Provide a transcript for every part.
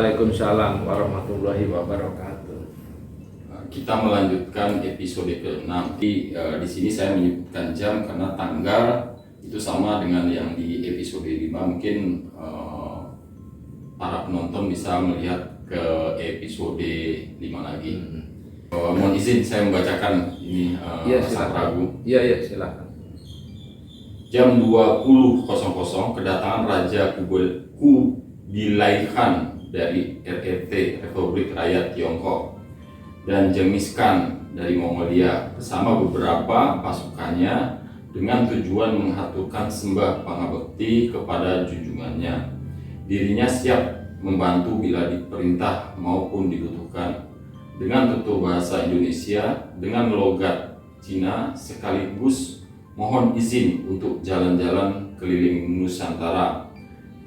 Waalaikumsalam warahmatullahi wabarakatuh. Kita melanjutkan episode ke-6. Di sini saya menyebutkan jam karena tanggal itu sama dengan yang di episode 5. Mungkin para penonton bisa melihat ke episode 5 lagi. Mohon izin saya membacakan ini Sang Prabu. Iya, silakan. Jam 20.00 kedatangan Raja Kubilai Khan dari RRT Republik Rakyat Tiongkok dan Genghis Khan dari Mongolia bersama beberapa pasukannya dengan tujuan mengaturkan sembah pangabekti kepada junjungannya. Dirinya siap membantu bila diperintah maupun dibutuhkan, dengan tutur bahasa Indonesia dengan logat Cina, sekaligus mohon izin untuk jalan-jalan keliling Nusantara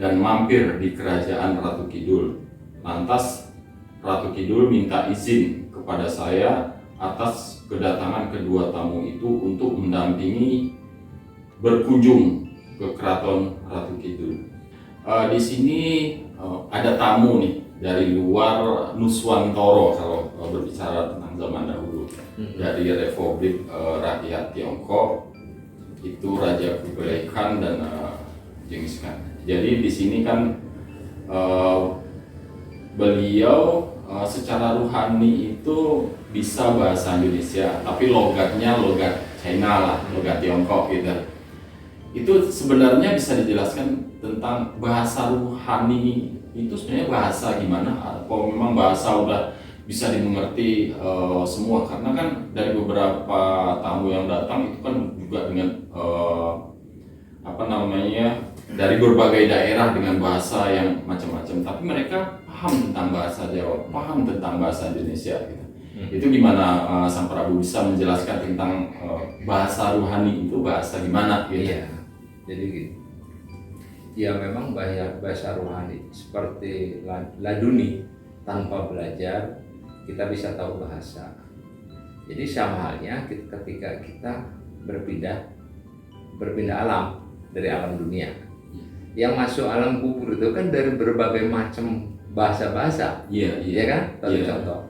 dan mampir di kerajaan Ratu Kidul. Lantas Ratu Kidul minta izin kepada saya atas kedatangan kedua tamu itu untuk mendampingi berkunjung ke keraton Ratu Kidul. Di sini ada tamu nih dari luar Nuswantara kalau berbicara tentang zaman dahulu, dari Republik Rakyat Tiongkok, itu Raja Kubilai Khan dan Genghis Khan. Jadi di sini kan beliau secara ruhani itu bisa bahasa Indonesia, tapi logatnya logat China lah, logat Tiongkok gitu. Itu sebenarnya bisa dijelaskan tentang bahasa ruhani itu sebenarnya bahasa gimana, atau memang bahasa udah bisa dimengerti semua, karena kan dari beberapa tamu yang datang itu kan juga dengan dari berbagai daerah dengan bahasa yang macam-macam, tapi mereka paham tentang bahasa Jawa, paham tentang bahasa Indonesia gitu. Itu gimana Sang Prabu bisa menjelaskan tentang bahasa ruhani itu bahasa gimana gitu? Iya, jadi gitu. Ya memang bahasa rohani seperti laduni, tanpa belajar kita bisa tahu bahasa. Jadi sama halnya ketika kita berpindah alam dari alam dunia. Yang masuk alam kubur itu kan dari berbagai macam bahasa-bahasa. Iya kan? Contoh.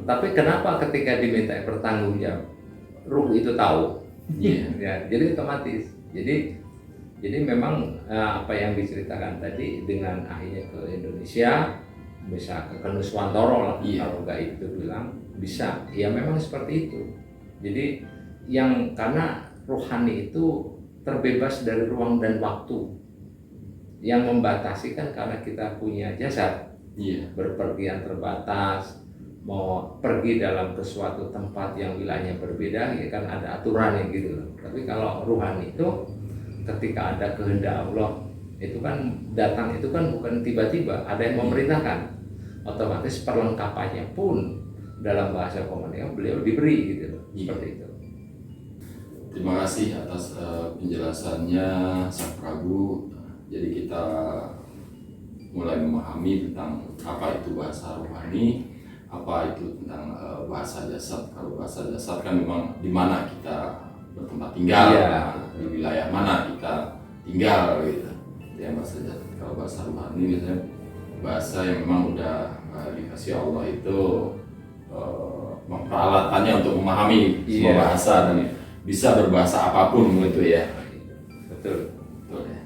Tapi kenapa ketika diminta bertanggung jawab, ruh itu tahu? Ya, jadi otomatis. Jadi memang apa yang diceritakan tadi dengan akhirnya ke Indonesia, bisa ke Nuswantara lah, kalau nggak itu bilang bisa, ya memang seperti itu. Jadi yang karena rohani itu terbebas dari ruang dan waktu, yang membatasi kan karena kita punya jasad, berpergian terbatas, mau pergi dalam ke suatu tempat yang wilayahnya berbeda, ya kan ada aturannya gitu loh. Tapi kalau rohani itu ketika ada kehendak Allah, itu kan datang itu kan bukan tiba-tiba, ada yang memerintahkan. Otomatis perlengkapannya pun dalam bahasa komunikasi beliau diberi gitu loh, seperti itu. Terima kasih atas penjelasannya Sang Prabu. Jadi kita mulai memahami tentang apa itu bahasa rohani, apa itu tentang bahasa jasad. Kalau bahasa jasad kan memang di mana kita bertempat tinggal, di wilayah mana kita tinggal gitu. Ya bahasa jasad. Kalau bahasa rohani biasanya bahasa yang memang udah dikasih Allah itu peralatannya untuk memahami semua bahasa dan bisa berbahasa apapun gitu ya. Betul ya.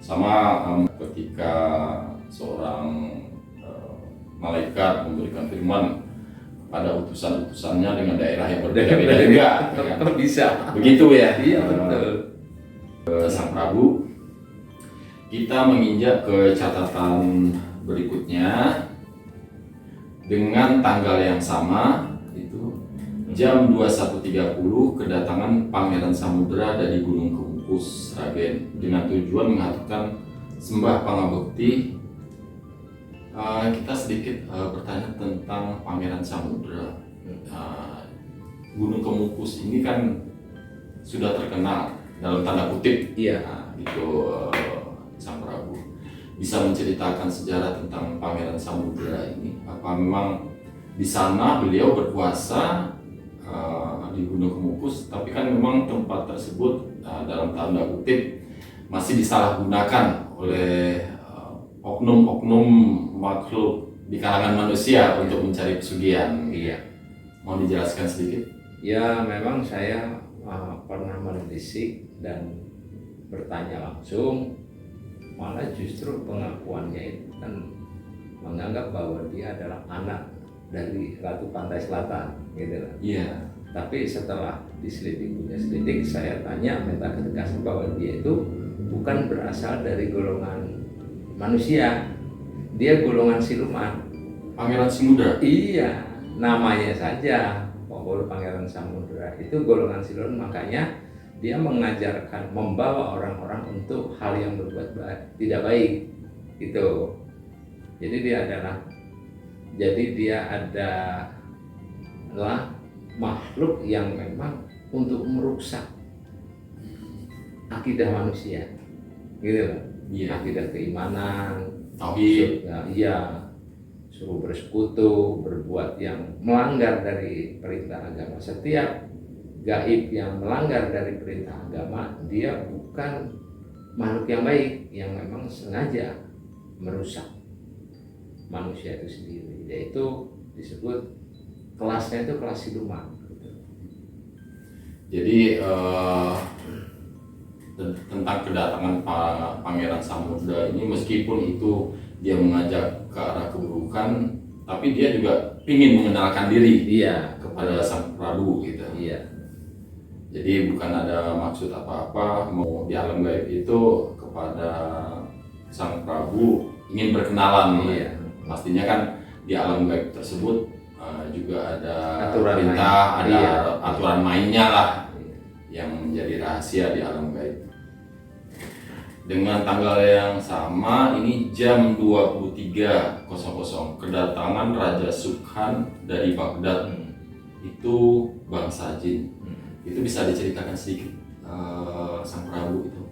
Sama ketika seorang malaikat memberikan firman pada utusan-utusannya dengan daerah yang berbeda-beda juga, kan? Bisa. Begitu ya. Iya betul. Sang Prabu, kita menginjak ke catatan berikutnya dengan tanggal yang sama, itu jam 21.30 kedatangan Pangeran Samudra dari Gunung Kemukus, Raden, dengan tujuan mengaturkan sembah pangabekti. Kita sedikit bertanya tentang Pangeran Samudra. Gunung Kemukus ini kan sudah terkenal dalam tanda kutip, itu Sang Prabu. Bisa menceritakan sejarah tentang Pangeran Samudra ini? Apa memang di sana beliau berkuasa di Gunung Kemukus, tapi kan memang tempat tersebut dalam tanda kutip masih disalahgunakan oleh oknum-oknum makhluk di kalangan manusia untuk mencari pesugihan. Iya. Mau dijelaskan sedikit? Ya memang saya pernah menelisik dan bertanya langsung, malah justru pengakuannya itu kan menganggap bahwa dia adalah anak dari Ratu Pantai Selatan, gitu lah. Iya. Tapi setelah diselidik, saya tanya, minta ketegasan bahwa dia itu bukan berasal dari golongan manusia, dia golongan siluman. Pangeran Samudra. Iya, namanya saja Pohol Pangeran Samudra itu golongan siluman, makanya dia mengajarkan, membawa orang-orang untuk hal yang berbuat tidak baik, gitu. Jadi dia adalah makhluk yang memang untuk merusak akidah manusia, gitu loh. Iya. Akidah keimanan, Tauhid. Iya, suruh bersekutu, berbuat yang melanggar dari perintah agama. Setiap gaib yang melanggar dari perintah agama, dia bukan makhluk yang baik, yang memang sengaja merusak manusia itu sendiri. Yaitu disebut kelasnya itu kelas siluman. Jadi tentang kedatangan Pangeran Samudra ini, meskipun itu dia mengajak ke arah keburukan, tapi dia juga ingin mengenalkan diri kepada Sang Prabu gitu. Iya. Jadi bukan ada maksud apa-apa, mau di alam gaib itu kepada Sang Prabu ingin berkenalan. Iya. Pastinya kan di alam gaib tersebut juga ada Aturan perintah, main. ada Iya. aturan mainnya lah yang menjadi rahasia di alam gaib. Dengan tanggal yang sama, ini jam 23.00 kedatangan Raja Subhan dari Baghdad, itu bangsa jin. Itu bisa diceritakan sedikit, Sang Prabu itu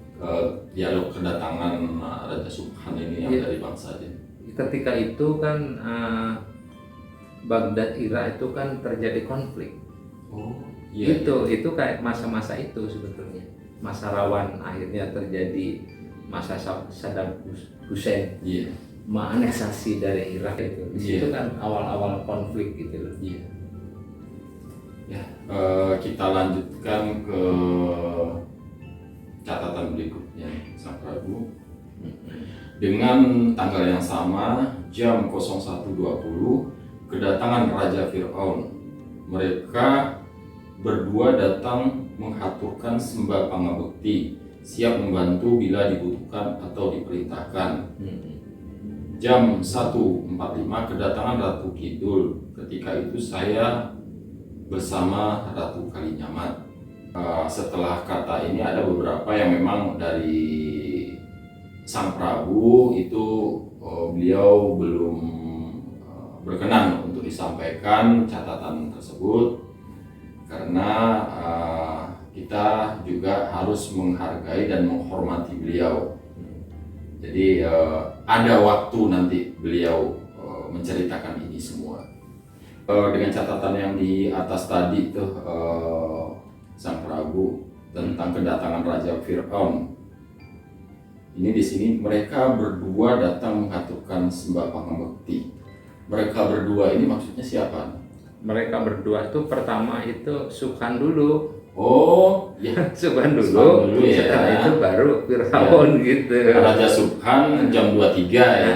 dialog kedatangan Raja Subhan ini yang dari bangsa jin. Ketika itu kan Baghdad Irak itu kan terjadi konflik. Oh iya. Itu kayak masa-masa itu sebetulnya, masa rawan akhirnya terjadi masa Saddam Hussein menganeksasi dari Irak itu. Di situ kan awal-awal konflik gitu loh. Iya. Ya, kita lanjutkan ke catatan berikutnya, Sang Prabu. Dengan tanggal yang sama, jam 01.20, kedatangan Raja Fir'aun. Mereka berdua datang menghaturkan sembah pangabekti, siap membantu bila dibutuhkan atau diperintahkan. Jam 1.45 kedatangan Ratu Kidul. Ketika itu saya bersama Ratu Kalinyamat. Setelah kata ini ada beberapa yang memang dari Sang Prabu itu beliau belum berkenan untuk disampaikan catatan tersebut, karena kita juga harus menghargai dan menghormati beliau. Jadi ada waktu nanti beliau menceritakan ini semua. Dengan catatan yang di atas tadi tuh, Sang Prabu, tentang kedatangan Raja Fir'aun. Ini di sini mereka berdua datang menghaturkan sembah pangabekti. Mereka berdua ini maksudnya siapa? Mereka berdua itu pertama itu Subhan dulu. Oh, ya. Subhan dulu ya. Setelah itu baru Fir'aun gitu. Raja Subhan jam 23 ya.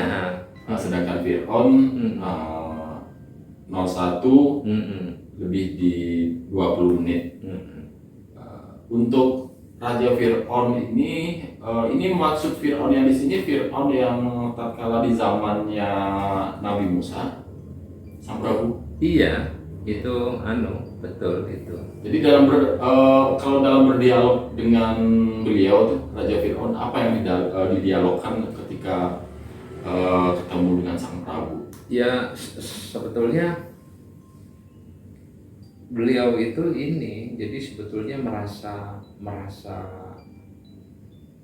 Sedangkan Fir'aun 01 lebih di 20 menit. Untuk Raja Fir'aun ini maksud Fir'aun yang di sini Fir'aun yang tatkala di zamannya Nabi Musa, Sang Prabu. Iya, itu betul itu. Jadi kalau dalam berdialog dengan beliau tuh Raja Fir'aun, apa yang didialogkan ketika ketemu dengan Sang Prabu? Ya sebetulnya beliau itu jadi sebetulnya merasa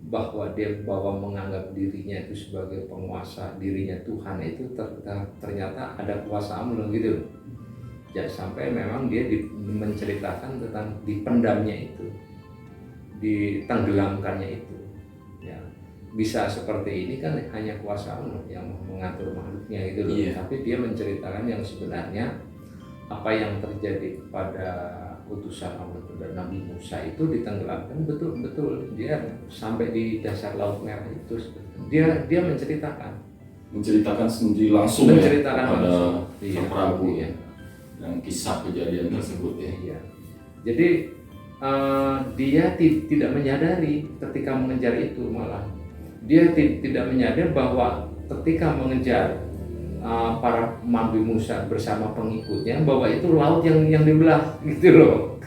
bahwa dia menganggap dirinya itu sebagai penguasa, dirinya Tuhan, itu ternyata ada kuasa Allah gitu. Ya, sampai memang dia menceritakan tentang dipendamnya itu, ditenggelamkannya itu. Ya, bisa seperti ini kan hanya kuasa Allah yang mengatur makhluknya gitu loh. Iya. Tapi dia menceritakan yang sebenarnya apa yang terjadi kepada utusan Allah dan Nabi Musa itu ditenggelamkan betul-betul, dia sampai di dasar Laut Merah itu dia menceritakan sendiri langsung menceritakan ya kepada langsung. Sang Prabu Iya. dan kisah kejadian tersebut ya. Iya. Jadi dia tidak menyadari ketika mengejar itu, malah dia tidak menyadari bahwa ketika mengejar para Nabi Musa bersama pengikutnya bahwa itu laut yang dibelah gitu loh,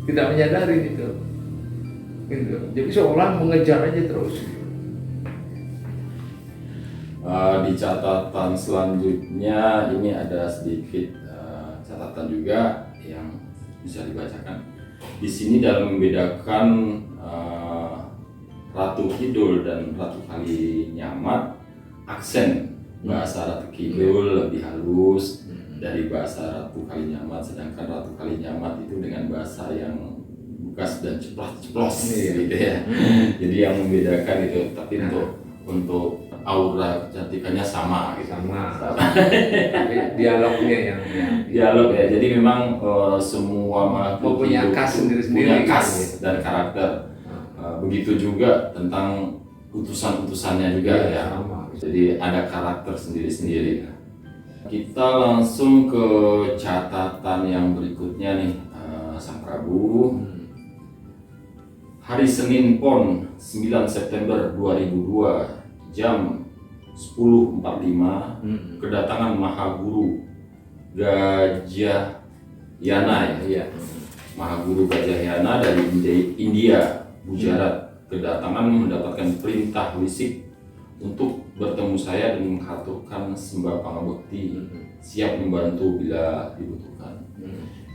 tidak menyadari gitu. Jadi seolah mengejar aja terus. Di catatan selanjutnya ini ada sedikit catatan juga yang bisa dibacakan. Di sini dalam membedakan Ratu Kidul dan Ratu Kalinyamat, aksen bahasa Ratu Kidul lebih halus dari bahasa Ratu Kalinyamat, sedangkan Ratu Kalinyamat itu dengan bahasa yang bukas dan ceplos gitu ya. Jadi yang membedakan itu, tapi untuk aura kecantikannya sama gitu. Sama. Tapi dialognya yang dialog ya. Jadi memang semua makhluk punya hidup khas sendiri-sendiri, punya khas gitu. dan karakter. Begitu juga tentang utusan-utusannya juga ya. sama. Jadi ada karakter sendiri-sendiri. Kita langsung ke catatan yang berikutnya nih, Sang Prabu. Hari Senin Pon 9 September 2002 jam 10.45 kedatangan Mahaguru Gajah Yana ya. Mahaguru Gajah Yana dari India, Gujarat, kedatangan mendapatkan perintah Wisik untuk bertemu saya dan mengaturkan sembah pangabekti, siap membantu bila dibutuhkan.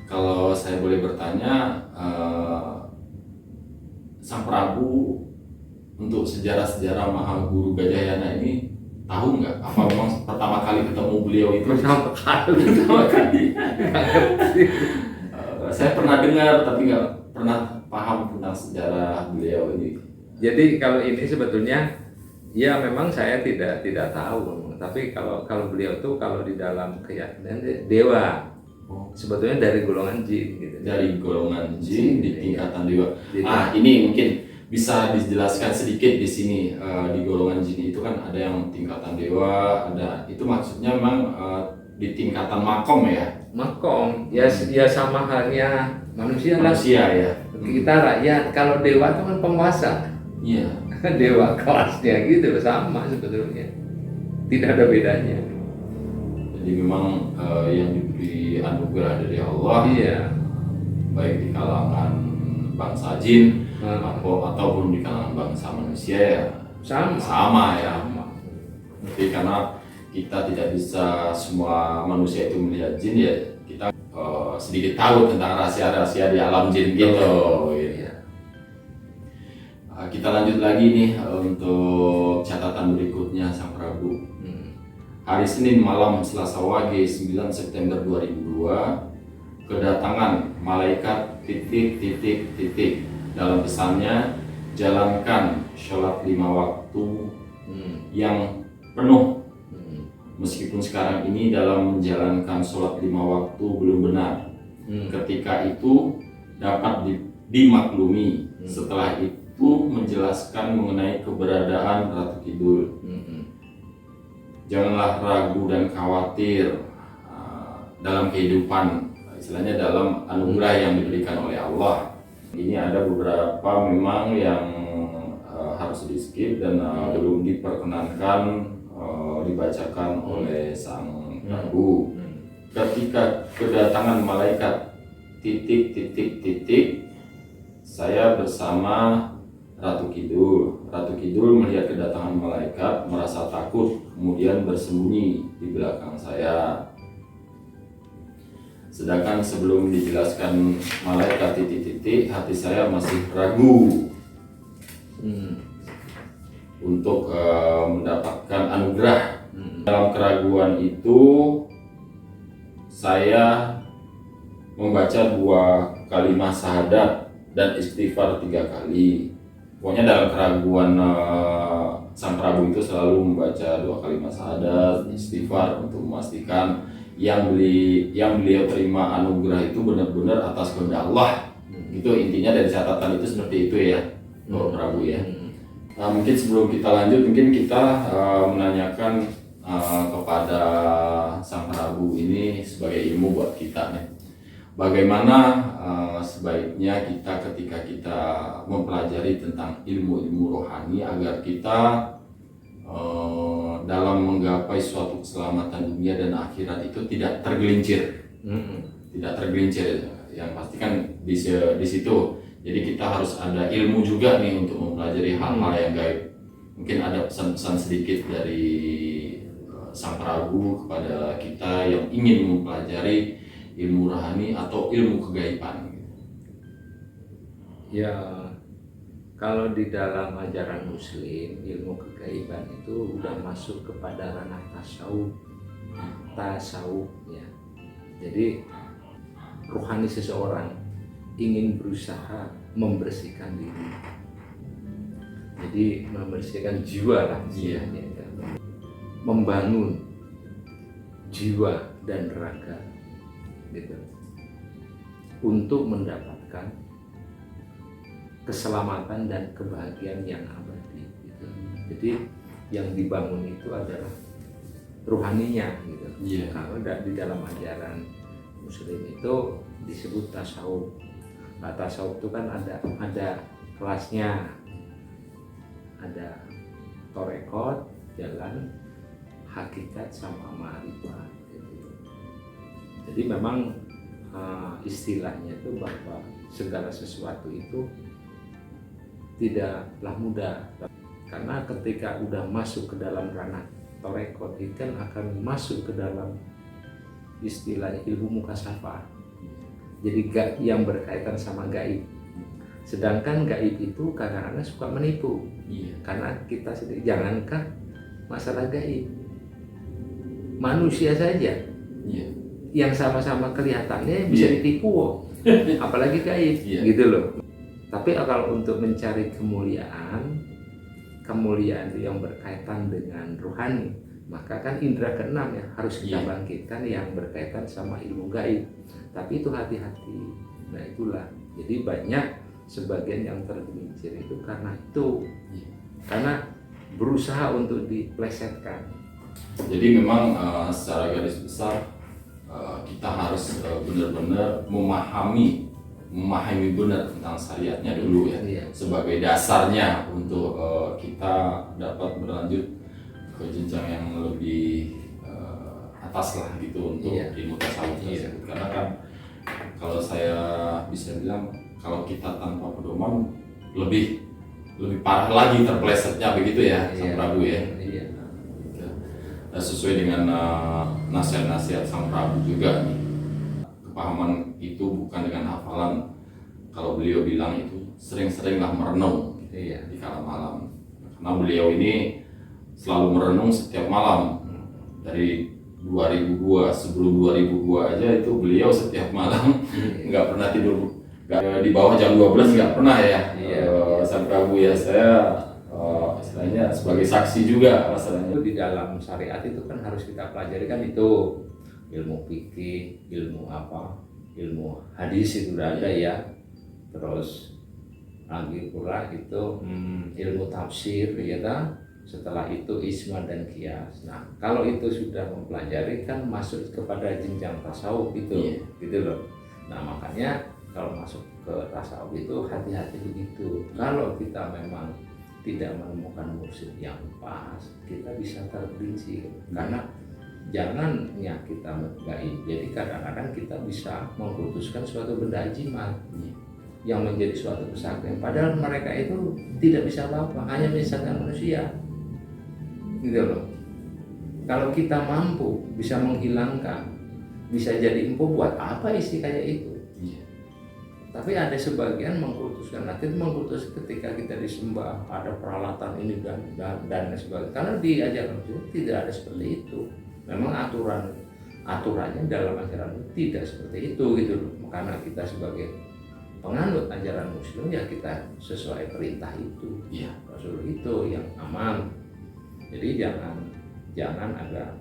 Kalau saya boleh bertanya, Sang Prabu untuk sejarah-sejarah Mahaguru Gajah Yana ini tahu nggak? Apa memang pertama kali ketemu beliau itu? Pertama kali. Saya pernah dengar tapi nggak pernah paham tentang sejarah beliau ini. Jadi kalau ini sebetulnya ya memang saya tidak tahu, tapi kalau beliau tuh kalau di dalam keyakinan dewa, sebetulnya dari golongan jin gitu. Dari golongan jin di tingkatan dewa. Jadi, Ini mungkin bisa dijelaskan sedikit di sini. Di golongan jin itu kan ada yang tingkatan dewa, ada itu maksudnya memang di tingkatan makom ya. makom ya sama halnya manusia lah. Manusia ya. Kita rakyat, kalau dewa itu kan penguasa. Iya. Dewa kelasnya gitu sama sebetulnya, tidak ada bedanya. Jadi memang yang diberi anugerah dari Allah, Iya. baik di kalangan bangsa jin ataupun di kalangan bangsa manusia ya sama ya. Jadi karena kita tidak bisa semua manusia itu melihat jin ya, kita sedikit tahu tentang rahasia-rahasia di alam jin gitu. Iya. Kita lanjut lagi nih untuk catatan berikutnya Sang Prabu. Hari Senin malam Selasa Wage 9 September 2002 kedatangan malaikat ... Dalam pesannya, jalankan sholat 5 waktu yang penuh. Meskipun sekarang ini dalam menjalankan sholat 5 waktu belum benar, ketika itu dapat dimaklumi. Setelah itu menjelaskan mengenai keberadaan Ratu Kidul. Janganlah ragu dan khawatir dalam kehidupan, istilahnya dalam anugerah yang diberikan oleh Allah. Ini ada beberapa memang yang harus di skip dan belum diperkenankan dibacakan oleh Sang Prabu. Ketika kedatangan malaikat ... saya bersama Ratu Kidul. Ratu Kidul melihat kedatangan malaikat, merasa takut, kemudian bersembunyi di belakang saya. Sedangkan sebelum dijelaskan malaikat ... hati saya masih ragu untuk mendapatkan anugerah. Dalam keraguan itu saya membaca 2 kalimat syahadat dan istighfar 3 kali. pokoknya dalam keraguan Sang Prabu itu selalu membaca 2 kalimat syahadat, istighfar untuk memastikan yang beliau terima anugerah itu benar-benar atas kehendak Allah. Itu intinya dari catatan itu seperti itu ya, Bapak Prabu ya. Mungkin sebelum kita lanjut, mungkin kita menanyakan kepada Sang Prabu ini sebagai ilmu buat kita nih. Bagaimana sebaiknya kita ketika kita mempelajari tentang ilmu-ilmu rohani agar kita dalam menggapai suatu keselamatan dunia dan akhirat itu tidak tergelincir, tidak tergelincir. Yang pasti kan di situ. Jadi kita harus ada ilmu juga nih untuk mempelajari hal-hal yang gaib. Mungkin ada pesan-pesan sedikit dari Sang Prabu kepada kita yang ingin mempelajari ilmu rohani atau ilmu kegaiban. Ya, kalau di dalam ajaran Muslim, ilmu kegaiban itu udah masuk kepada ranah tasawuf ya. Jadi rohani seseorang ingin berusaha membersihkan diri. Jadi membersihkan jiwa lah, membangun jiwa dan raga gitu, untuk mendapatkan keselamatan dan kebahagiaan yang abadi gitu. Jadi yang dibangun itu adalah rohaninya gitu. Kalau di dalam ajaran Muslim itu disebut tasawuf. Nah, tasawuf itu kan ada kelasnya, ada torekot, jalan hakikat sama ma'rifat gitu. Jadi memang istilahnya itu bahwa segala sesuatu itu tidaklah mudah, karena ketika udah masuk ke dalam ranah torekot itu kan akan masuk ke dalam istilahnya ilmu mukasyafah. Jadi yang berkaitan sama gaib. Sedangkan gaib itu kadang-kadang suka menipu. Karena kita sendiri, jangankan masalah gaib, manusia saja yang sama-sama kelihatannya bisa ditipu, apalagi gaib gitu loh. Tapi kalau untuk mencari kemuliaan itu yang berkaitan dengan rohani, maka kan indera keenam ya harus kita bangkitkan yang berkaitan sama ilmu gaib. Tapi itu hati-hati. Nah itulah, jadi banyak sebagian yang tergelincir itu karena itu, karena berusaha untuk diplesetkan. Jadi memang secara garis besar kita harus benar-benar memahami benar tentang syariatnya dulu ya, sebagai dasarnya untuk kita dapat berlanjut ke jenjang yang lebih atas lah gitu untuk ilmu tasawuf tersebut. Karena kan kalau saya bisa bilang, kalau kita tanpa pedoman lebih parah lagi terplesetnya begitu ya, Sang Prabu ya. Sesuai dengan nasihat-nasihat Sang Prabu juga nih, kepahaman itu bukan dengan hafalan. Kalau beliau bilang itu sering-seringlah merenung di kala malam, karena beliau ini selalu merenung setiap malam. Dari 2002, sebelum 2002 aja itu beliau setiap malam nggak pernah tidur, di bawah jam 12 nggak pernah ya. Sang Prabu ya, saya istilahnya sebagai saksi juga masalahnya. Di dalam syariat itu kan harus kita pelajari kan itu ilmu fikih, ilmu hadis itu udah ada ya. Terus lagi pula itu ilmu tafsir ya kan. Setelah itu isma dan qiyas. Nah kalau itu sudah mempelajari kan masuk kepada jenjang tasawuf itu gitu loh. Nah makanya kalau masuk ke tasawuf itu hati-hati begitu. Kalau kita memang tidak menemukan mursyid yang pas, kita bisa tergelincir. Karena jangannya kita gaib, jadi kadang-kadang kita bisa mengkultuskan suatu benda jimat yang menjadi suatu kesaktian, padahal mereka itu tidak bisa apa-apa, hanya misalkan manusia gitu loh. Kalau kita mampu bisa menghilangkan, bisa jadi empu, buat apa isi kayak itu? Tapi ada sebagian mengkultuskan, nanti mengkultus ketika kita disembah ada peralatan ini dan sebagainya. Karena di ajaran itu tidak ada seperti itu. Memang aturannya dalam ajaran itu tidak seperti itu gitu loh. Karena kita sebagai penganut ajaran Muslim ya kita sesuai perintah itu. Iya. Rasul itu yang aman. Jadi jangan ada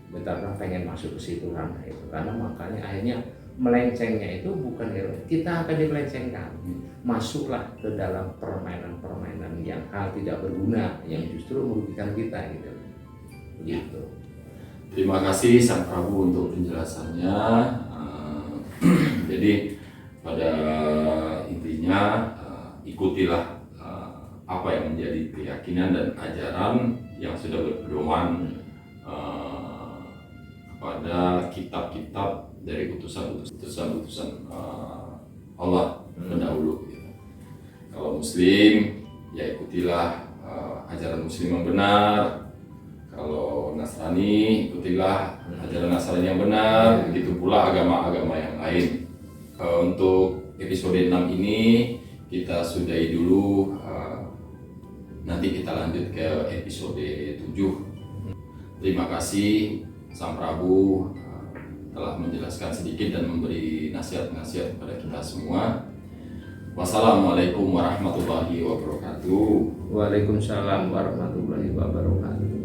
bentar pengen masuk ke situ ranah itu, karena makanya akhirnya melencengnya itu bukan kita akan dimelencengkan. Masuklah ke dalam permainan-permainan yang hal tidak berguna, yang justru merugikan kita gitu. Begitu. Terima kasih Sang Prabu untuk penjelasannya. Jadi pada intinya ikutilah apa yang menjadi keyakinan dan ajaran yang sudah berpedoman kepada kitab-kitab dari utusan Allah pendahulu. Kalau Muslim ya ikutilah ajaran Muslim yang benar. Kalau Nasrani ikutilah ajaran Nasrani yang benar. Begitu pula agama-agama yang lain. Untuk episode 6 ini kita sudahi dulu. Nanti kita lanjut ke episode 7. Terima kasih Sang Prabu telah menjelaskan sedikit dan memberi nasihat-nasihat kepada kita semua. Wassalamualaikum warahmatullahi wabarakatuh. Waalaikumsalam warahmatullahi wabarakatuh.